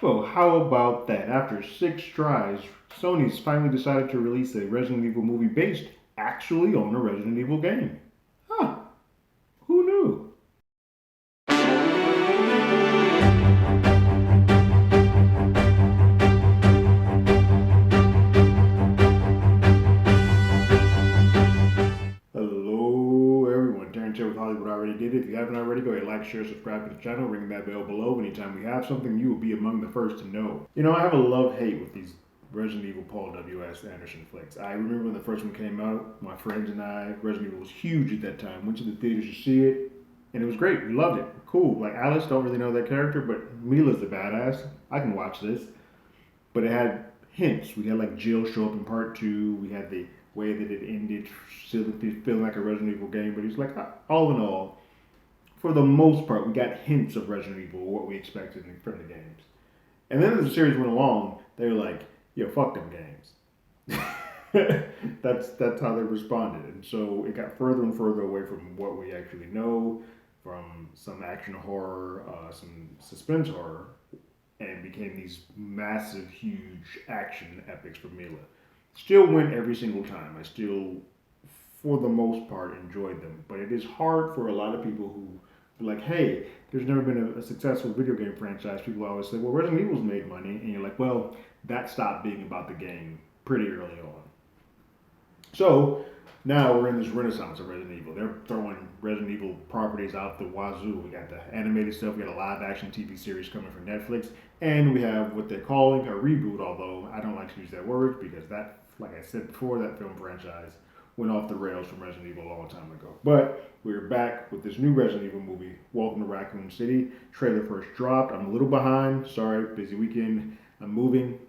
Well, how about that? After 6 tries, Sony's finally decided to release a Resident Evil movie based actually on a Resident Evil game. Huh, who knew? Hello, everyone. Terrence here with Hollywood Already Did It. If you haven't already, go ahead, like, share, subscribe to the channel, ring that bell below. Anytime we have something, you will be among the first to know. You know, I have a love-hate with these Resident Evil Paul W.S. Anderson flicks. I remember when the first one came out, my friends and I, Resident Evil was huge at that time. Went to the theaters to see it, and it was great. We loved it. Cool. Like, Alice, don't really know that character, but Mila's the badass. I can watch this. But it had hints. We had like Jill show up in part two. We had the way that it ended, still feeling like a Resident Evil game. But it's like all in all, for the most part, we got hints of Resident Evil, what we expected from the games. And then as the series went along, they were like, "Yo, fuck them games." That's how they responded, and so it got further and further away from what we actually know, from some action horror, some suspense horror, and became these massive, huge action epics for Mila. Still win every single time. I still, for the most part, enjoyed them. But it is hard for a lot of people who are like, hey, there's never been a successful video game franchise. People always say, well, Resident Evil's made money. And you're like, well, that stopped being about the game pretty early on. So now we're in this renaissance of Resident Evil. They're throwing Resident Evil properties out the wazoo. We got the animated stuff. We got a live action TV series coming from Netflix, and we have what they're calling a reboot. Although I don't like to use that word because that, like I said before, that film franchise went off the rails from Resident Evil a long time ago. But we're back with this new Resident Evil movie, Welcome to Raccoon City. Trailer first dropped. I'm a little behind. Sorry, busy weekend. I'm moving.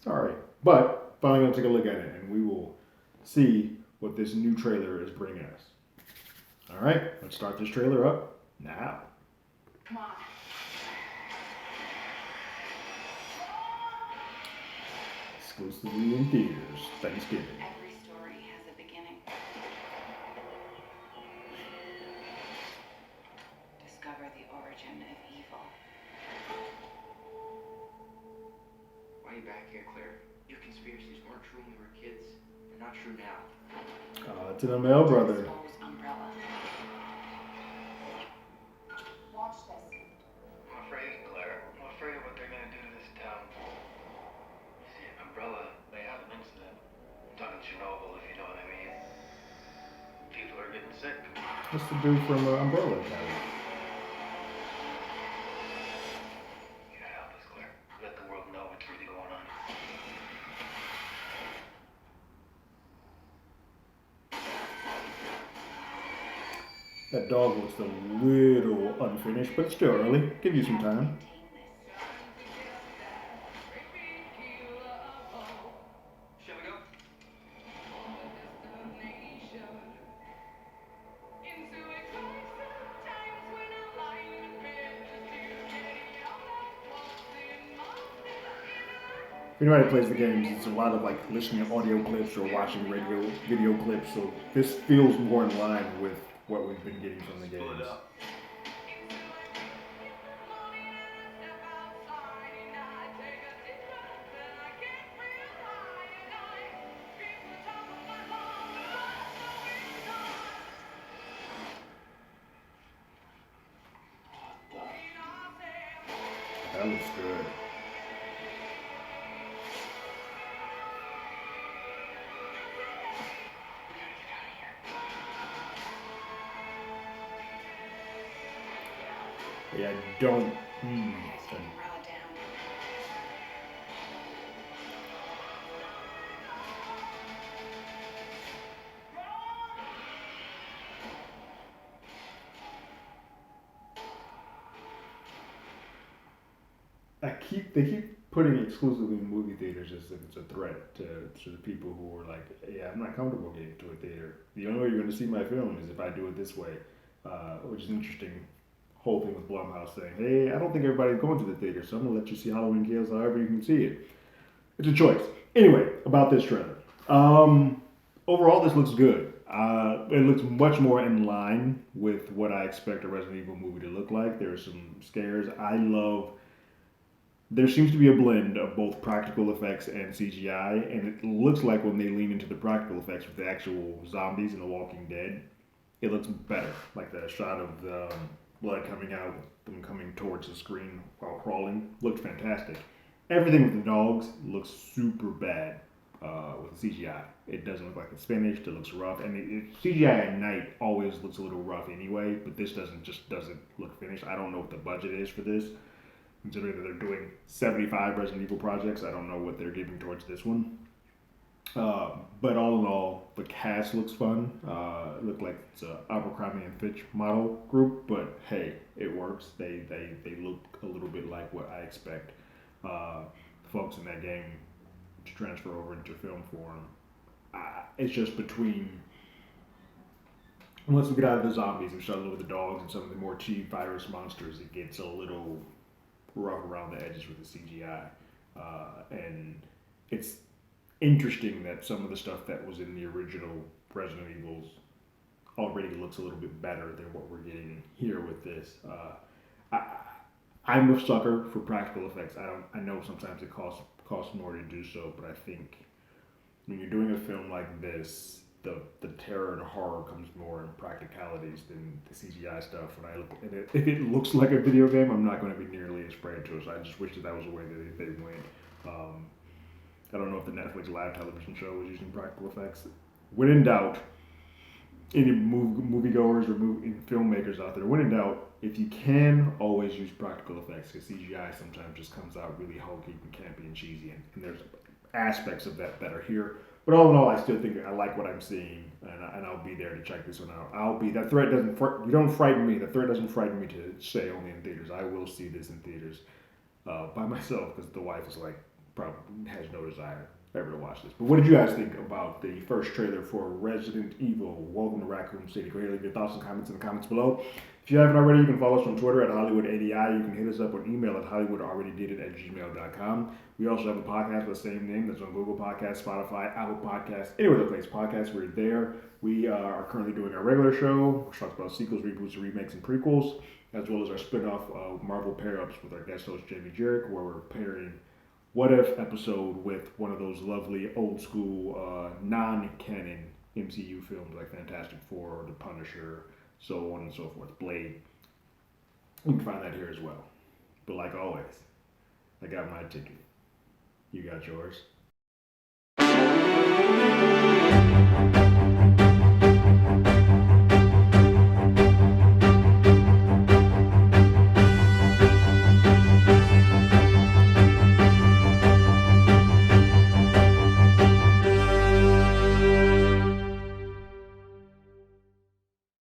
Sorry, but finally gonna take a look at it, and we will see what this new trailer is bringing us. All right, let's start this trailer up now. Come on. Exclusively in theaters, Thanksgiving. Every story has a beginning. Discover the origin of evil. Why are you back here, Claire? Your conspiracies weren't true when we were kids. They're not true now. To the male brother. Umbrella. Watch this. I'm afraid, Claire. I'm afraid of what they're gonna do to this town. See, Umbrella may have an incident. I'm talking Chernobyl, if you know what I mean. People are getting sick. What's the dude from Umbrella Academy? You gotta help us, Claire. Let the world know what's really going on. That dog looks a little unfinished, but it's still early. Give you some time. Shall we go? If anybody plays the games, it's a lot of like listening to audio clips or watching video clips. So this feels more in line with what we've been getting from the games. That looks good. Yeah, I don't. They keep putting it exclusively in movie theaters as if it's a threat to the people who are like, yeah, I'm not comfortable getting to a theater. The only way you're going to see my film is if I do it this way, which is interesting. Whole thing with Blumhouse saying, hey, I don't think everybody's going to the theater, so I'm going to let you see Halloween Kills however you can see it. It's a choice. Anyway, about this trailer. Overall, this looks good. It looks much more in line with what I expect a Resident Evil movie to look like. There are some scares. I love there seems to be a blend of both practical effects and CGI, and it looks like when they lean into the practical effects with the actual zombies in The Walking Dead, it looks better. Like the shot of the blood coming out, them coming towards the screen while crawling, looked fantastic. Everything with the dogs looks super bad with the CGI. It doesn't look like it's finished. It looks rough, and CGI at night always looks a little rough anyway. But this doesn't look finished. I don't know what the budget is for this, considering that they're doing 75 Resident Evil projects. I don't know what they're giving towards this one. But all in all, the cast looks fun. It looked like it's a Abercrombie and Fitch model group, but hey, it works. They look a little bit like what I expect folks in that game to transfer over into film form. It's just between once we get out of the zombies and start with the dogs and some of the more cheap virus monsters, it gets a little rough around the edges with the CGI, and it's interesting that some of the stuff that was in the original Resident Evils already looks a little bit better than what we're getting here with this. I, I'm a sucker for practical effects. I don't. I know sometimes it costs more to do so, but I think when you're doing a film like this, the terror and horror comes more in practicalities than the CGI stuff. When I look at it, if it looks like a video game, I'm not going to be nearly as afraid to it. So I just wish that that was the way that they went. Um, I don't know if the Netflix live television show was using practical effects. When in doubt, any moviegoers or filmmakers out there, when in doubt, if you can, always use practical effects because CGI sometimes just comes out really hokey and campy and cheesy, and there's aspects of that are here. But all in all, I still think I like what I'm seeing, and I'll be there to check this one out. I'll be that threat doesn't you don't frighten me. The threat doesn't frighten me to stay only in theaters. I will see this in theaters by myself because the wife is like probably has no desire ever to watch this. But what did you guys think about the first trailer for Resident Evil? Welcome to Raccoon City. Go ahead and leave your thoughts and comments in the comments below. If you haven't already, you can follow us on Twitter at HollywoodADI. You can hit us up on email at HollywoodAlreadyDidIt@gmail.com. We also have a podcast with the same name that's on Google Podcasts, Spotify, Apple Podcasts, anywhere that plays podcasts. We're there. We are currently doing our regular show, which talks about sequels, reboots, remakes, and prequels, as well as our spin-off Marvel pair-ups with our guest host, Jamie Jarrett, where we're pairing what if episode with one of those lovely old school non-canon MCU films like Fantastic Four, The Punisher, so on and so forth, Blade. You can find that here as well. But like always, I got my ticket. You got yours.